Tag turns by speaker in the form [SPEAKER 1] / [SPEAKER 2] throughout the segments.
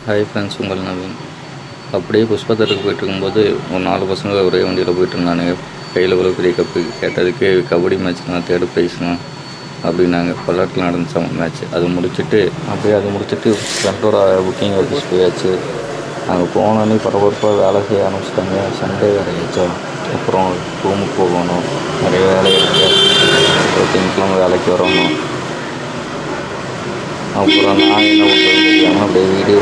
[SPEAKER 1] Hi friends, உங்கள் நவீன். அப்படியே புஷ்பத்தருக்கு போயிட்டுருக்கும்போது ஒரு 4 பசங்க ஒரே வண்டியில் போயிட்டு இருந்தானுங்க. கையில் இவ்வளோ பெரிய கப்பு கேட்டதுக்கு கபடி மேட்ச்னா 3rd ப்ரைஸ்னா அப்படின்னாங்க. பல்லடத்தில் நடந்துச்சு மேட்ச். அது முடிச்சுட்டு ஃப்ரெண்டோட புக்கிங் ஆஃபீஸ் போயாச்சு. அங்கே போனோன்னே பரபரப்பாக வேலை செய்ய ஆரம்பிச்சிட்டாங்க. சண்டே வேலையாச்சா, அப்புறம் ரூமுக்கு போகணும், நிறைய வேலை இருக்குது. அப்புறம் திங்கக்கிழமை வேலைக்கு வரணும். அப்புறம் நான் என்ன பண்ணுறது தெரியாமல் அப்படியே வீடியோ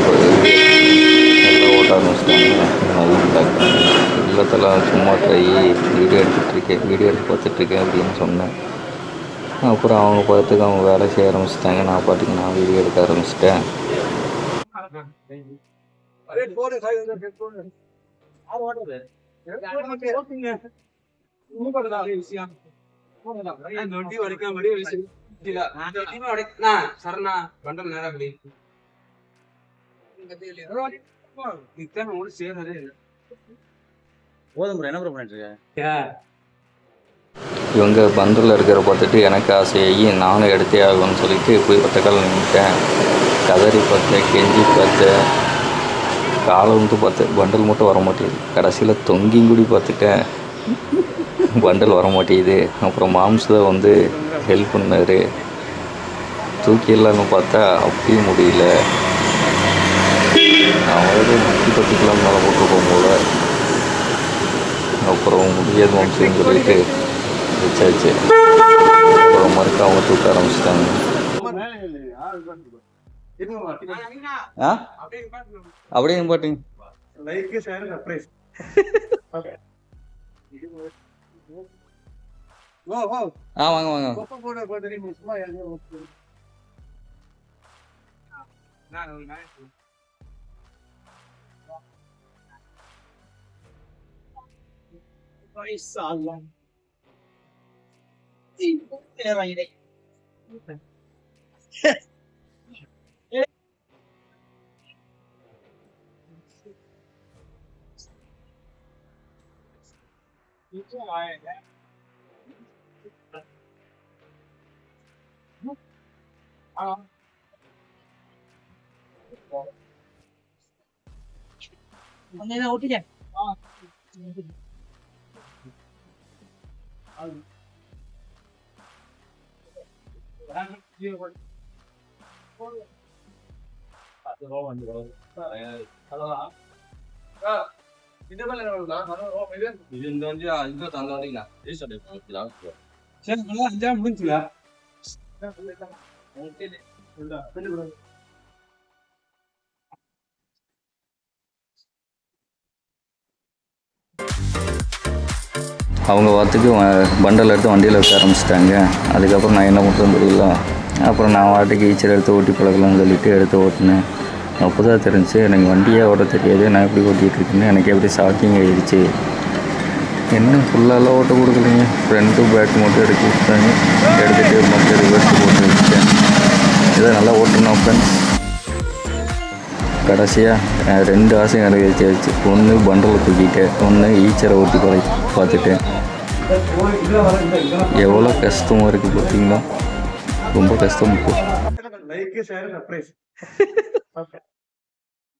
[SPEAKER 1] நல்லா ஓட்ட ஆரம்பிச்சிட்டாங்க. நவீன் பார்க்குறாங்க. இல்லத்தெல்லாம் சும்மா வீடியோ எடுத்து பார்த்துட்ருக்கேன் அப்படின்னு சொன்னேன். அப்புறம் அவங்க பார்த்துக்கு அவங்க வேலை செய்ய ஆரம்பிச்சிட்டாங்க. நான் பாட்டுக்கு நான் வீடியோ எடுக்க ஆரம்பிச்சிட்டேன். இவங்க பந்தரில் இருக்கிற பார்த்துட்டு எனக்கு ஆசையாகி நானும் எடுத்தே ஆகும்னு சொல்லிட்டு போய் ஒத்தக்கால் நின்றுட்டேன். கதறி பார்த்தேன், கெஞ்சி பார்த்தேன், காலை வந்து பார்த்தேன். பண்டல் மட்டும் வர மாட்டேங்குது. கடைசியில் தொங்கியும் கூடி பார்த்துட்டேன், பண்டல் வர மாட்டேங்குது. அப்புறம் மாம்ஸ் தான் வந்து ஹெல்ப் பண்ணார். தூக்கிடலான்னு பார்த்தா அப்பயும் முடியல. அவரே 10 கிலோ மேலே போட்டிருக்கோம் போல. அப்புறம் முடியாது மாம்ஸுன்னு சொல்லிட்டு வச்சாச்சு. அப்புறம் மறுக்க அவங்க தூக்க ஆரம்பிச்சிட்டாங்க. அப்படியே பாட்டுங்க. வாங்க வாங்க. அவங்க வாத்துக்கு பண்டல் எடுத்து வண்டியில் வைக்க ஆரம்பிச்சிட்டாங்க. அதுக்கப்புறம் நான் என்ன பண்ணுறேன்னு தெரியல. அப்புறம் நான் வாட்டுக்கு ஈச்சர் எடுத்து ஓட்டி பழக்கலாம்னு சொல்லிட்டு எடுத்து ஓட்டினேன். அப்போ தான் தெரிஞ்சு எனக்கு வண்டியே ஓட்ட தெரியாது. நான் எப்படி ஓட்டிகிட்ருக்கேன்னு எனக்கு எப்படி ஷாக்கிங் ஆகிடுச்சு. என்ன ஃபுல்லாலாம் ஓட்ட கொடுக்கலைங்க. ஃப்ரண்ட்டு பேக் மட்டும் எடுத்து விட்டாங்க. எடுத்துகிட்டு மட்டும் ரிவர்ஸ் போட்டு வச்சுட்டேன். இதை நல்லா ஓட்டணும் ஃப்ரெண்ட்ஸ். கடைசியாக 2 ஆசையும் நிறைவேற்றியாச்சு. ஒன்று பண்டலை தூக்கிட்டேன், ஒன்று ஈச்சரை ஓட்டி பார்த்துட்டேன். எவ்வளோ கஷ்டமாக இருக்குது பார்த்தீங்களா? ரொம்ப கஷ்டம் இருக்குது.